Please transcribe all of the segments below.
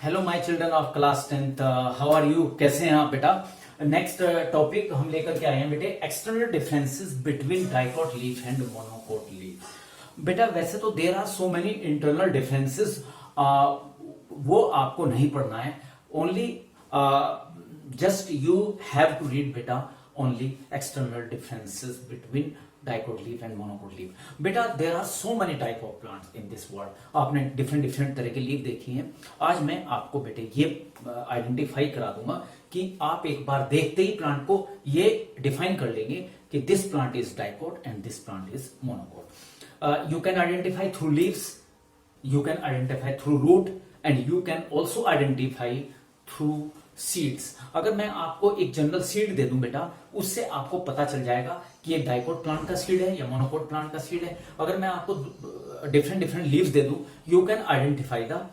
Hello my children of class 10th, how are you? कैसे हैं आप बेटा? नेक्स्ट टॉपिक हम लेकर के आए हैं बेटे, external differences between dicot leaf and monocot leaf. बेटा वैसे तो there are so many internal differences, वो आपको नहीं पढ़ना है। Only just you have to read बेटा only external differences between dicot leaf and monocot leaf. बेटा there are so many type of plants in this world. आपने different different तरह के लीफ देखी हैं। आज मैं आपको बेटे ये आइडेंटिफाई करा दूंगा कि आप एक बार देखते ही प्लांट को ये डिफाइन कर लेंगे कि this plant is dicot and this plant is monocot. You can identify through leaves, you can identify through root and you can also identify through seeds। अगर मैं आपको एक जनरल सीड दे दूं बेटा, उससे आपको पता चल जाएगा कि ये डाइकोट प्लांट का सीड है या मोनोकोट प्लांट का सीड है। अगर मैं आपको डिफरेंट डिफरेंट लीव्स दे दूं, you can identify the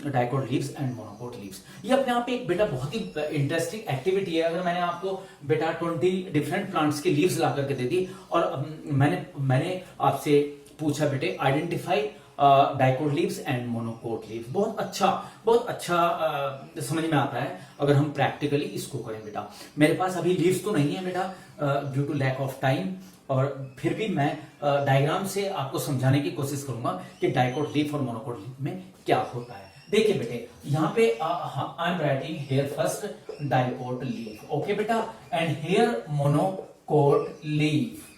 dicot leaves and monocot leaves. ये अपने आप एक बेटा बहुत ही इंटरेस्टिंग एक्टिविटी है। अगर मैंने आपको बेटा 20 डिफरेंट प्लांट्स के लीव्स ला करके दे दी और मैंने आपसे पूछा बेटे identify dicot leaves and monocot leaves, बहुत अच्छा समझ में आता है अगर हम प्रैक्टिकली इसको करें बेटा। मेरे पास अभी लीव्स तो नहीं है बेटा due to lack of time, और फिर भी मैं डायग्राम से आपको समझाने की कोशिश करूंगा कि डाइकोट लीफ और मोनोकोट लीफ में क्या होता है। देखिए बेटे यहाँ पे I am writing here first dicot leaf, okay बेटा, and here monocot leaf.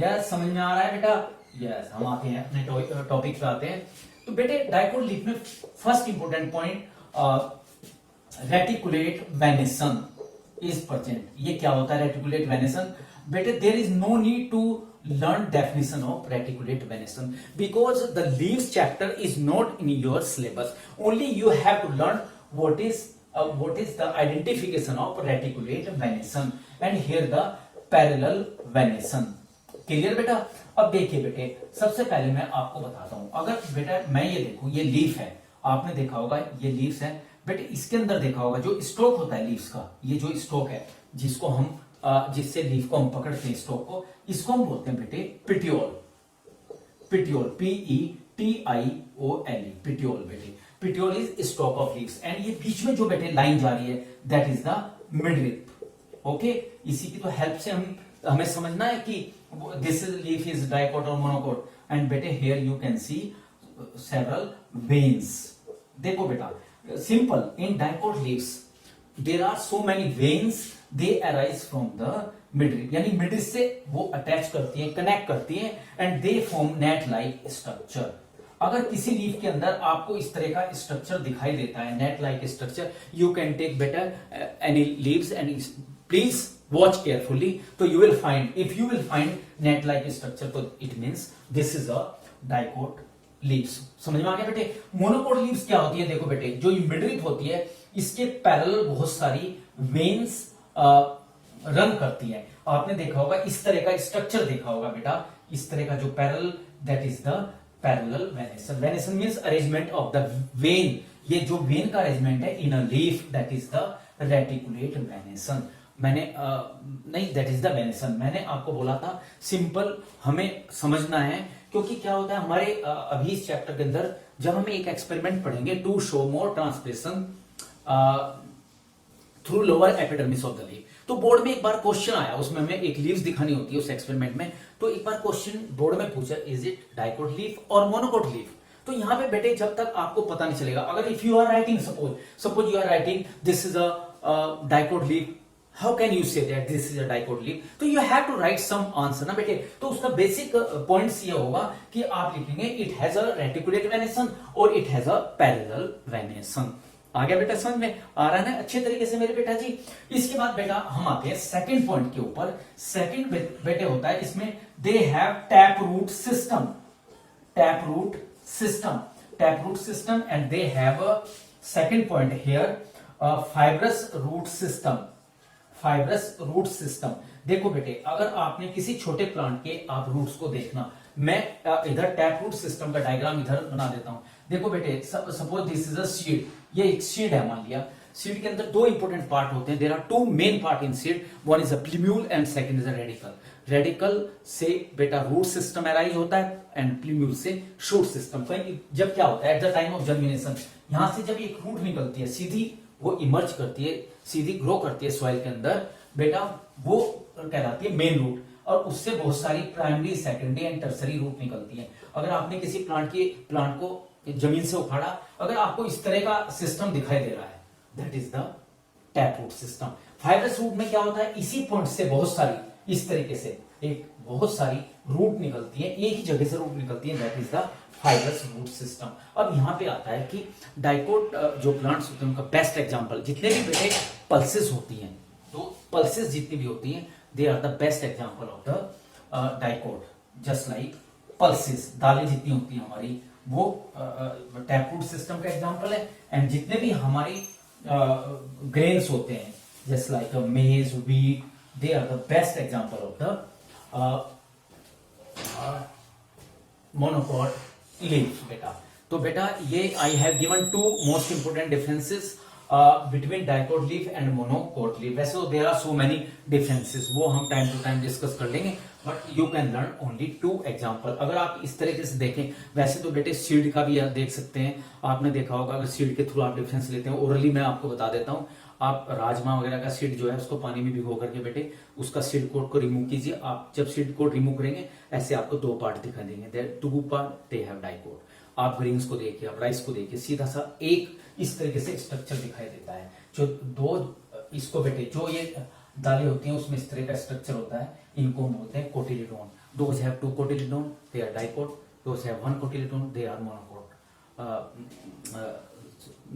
Yes, समझ में आ रहा है बेटा? यस, हम आते हैं अपने टॉपिक पे आते हैं। तो बेटे डाइकोट लीफ में first important point, reticulate venation is present. ये क्या होता है रेटिकुलेट वेनेसन? बेटे there is no need to learn definition of reticulate venation because the leaves chapter is not in your syllabus. Only you have to learn what is the identification of reticulate venation and here the parallel venation। Clear बेटा? अब देखिए बेटे, सबसे पहले मैं आपको बताता हूं। अगर बेटा मैं ये देखूं, ये लीफ है, आपने देखा होगा ये लीव्स है बेटे। इसके अंदर देखा होगा जो स्टोक होता है लीव्स का, ये जो स्टोक है जिसको हम जिससे लीफ को हम पकड़ते हैं, स्टोक को, इसको हम बोलते हैं बेटे पिटियोल। पिटियोल, PETIOLE, पिटियोल बेटे। Petiole is stalk of leaves and ये बीच में जो बेटे लाइन जा रही है that is the midrib. Okay, इसी की तो हेल्प से हमें समझना है कि this leaf is dicot or monocot and बेटे here you can see several veins। देखो बेटा, simple, in dicot leaves there are so many veins, they arise from the midrib, यानी मिडिल से वो अटैच करती है, कनेक्ट करती है and they form net like structure। अगर किसी लीफ के अंदर आपको इस तरह का स्ट्रक्चर दिखाई देता है, net like structure, you can take better any leaves and please watch carefully, तो you will find, if you will find net like structure, तो it means this is a dicot leaves। समझ में आ गया बेटे? Monocot leaves क्या होती है? देखो बेटे, जो मिडरिप होती है इसके पैरेलल बहुत सारी वेन्स रन करती है। आपने देखा होगा इस तरह का स्ट्रक्चर देखा होगा बेटा, इस तरह का जो parallel, that is the parallel venation. Venation means arrangement of the vein. ये जो वेन का अरेंजमेंट है in a leaf, that is the reticulate venation. मैंने नहीं, दैट इज द वेनेसन। मैंने आपको बोला था सिंपल हमें समझना है, क्योंकि क्या होता है हमारे अभी इस चैप्टर के अंदर जब हमें एक एक्सपेरिमेंट पढ़ेंगे, to show more translation through lower epidermis of the leaf, तो बोर्ड में एक बार क्वेश्चन आया, उसमें हमें एक लीव्स दिखानी होती है उस एक्सपेरिमेंट में। तो एक बार क्वेश्चन बोर्ड में पूछा, इज इट डाइकोट लीफ और मोनोकोट लीफ? तो यहां पे बेटे जब तक आपको पता नहीं चलेगा, अगर if you are writing, suppose you are writing this is a dicot leaf, how can you say that this is a dicot leaf? तो you have to write some answer ना बेटे। तो उसका बेसिक पॉइंट्स ये होगा कि आप लिखेंगे it has a reticulate venation और it has a parallel venation। आ गया बेटा? समझ में आ रहा है ना अच्छे तरीके से मेरे बेटा जी? इसके बाद बेटा हम आते हैं सेकंड पॉइंट के ऊपर। सेकंड बेटे होता है इसमें they have taproot system, taproot system and they have a second point here, fibrous root system। Fibrous root system. देखो बेटे, अगर आपने किसी छोटे प्लांट के आप रूट्स को देखना, मैं इधर टैप रूट सिस्टम का डायग्राम इधर बना देता हूं। देखो बेटे, suppose this is a seed, ये एक सीड है मान लिया। सीड के अंदर दो इंपॉर्टेंट पार्ट होते हैं, there are two main part in seed, one is a plumule and second is a radicle. Radicle से बेटा रूट सिस्टम अराइज होता है एंड प्लीम्यूल से शूट सिस्टम। जब क्या होता है at the time of germination, यहां से जब एक रूट निकलती है सीधी वो इमर्ज करती है, सीधी ग्रो करती है सॉइल के अंदर बेटा, वो कहलाती है मेन रूट, और उससे बहुत सारी primary secondary and tertiary root निकलती है। अगर आपने किसी प्लांट को जमीन से उखाड़ा, अगर आपको इस तरह का सिस्टम दिखाई दे रहा है, that is the tap root system. Fibrous root में क्या होता है, इसी पॉइंट से बहुत सारी इस तरीके से एक बहुत सारी रूट निकलती है, एक ही जगह से रूट निकलती है, that is the fibrous root system. अब यहां पे आता है कि डाइकोट जो प्लांट्स होते हैं उनका बेस्ट एग्जांपल, जितने भी बेटे पल्सेस होती हैं, तो पल्सेस जितनी भी होती हैं, they are the best example of the dicot. Just like pulses, दालें जितनी होती हैं हमारी, वो टैप रूट सिस्टम का एग्जांपल है। एंड जितने भी हमारी ग्रेन्स होते हैं just like maize, wheat, they are the best example of the monocot leaf बेटा। तो बेटा ये I have given two most important differences between dicot leaf and monocot leaf. वैसे तो there are so many differences, वो हम time to time discuss कर लेंगे, but you can learn only two example. अगर आप इस तरीके से देखें, वैसे तो बेटे सीड का भी आप देख सकते हैं, आपने देखा होगा अगर सीड के थ्रू आप डिफरेंस लेते हैं, ओरली मैं आपको बता देता हूं, आप राजमा वगैरह का सीड जो है उसको पानी में भिगो करके बेटे उसका सीड कोट को रिमूव कीजिए। आप जब सीड कोट रिमूव करेंगे ऐसे आपको दो पार्ट दिखाई देंगे, there two part they have dicot. आप ग्रीन्स को देखिए, आप राइस को देखिए, सीधा सा एक इस तरीके से स्ट्रक्चर दिखाई देता है। जो दो इसको बेटे जो ये दालें होती हैं उसमें इस तरह का स्ट्रक्चर होता है, इनको हम बोलते हैं cotyledon. Those have two cotyledon, they are dicot. Those have one cotyledon, they are monocot,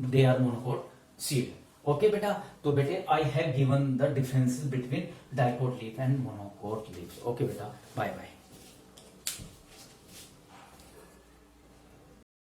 they are monocot seed. Okay बेटा, तो बेटे I have given the differences between dicot leaf and monocot leaf. Okay बेटा, bye bye.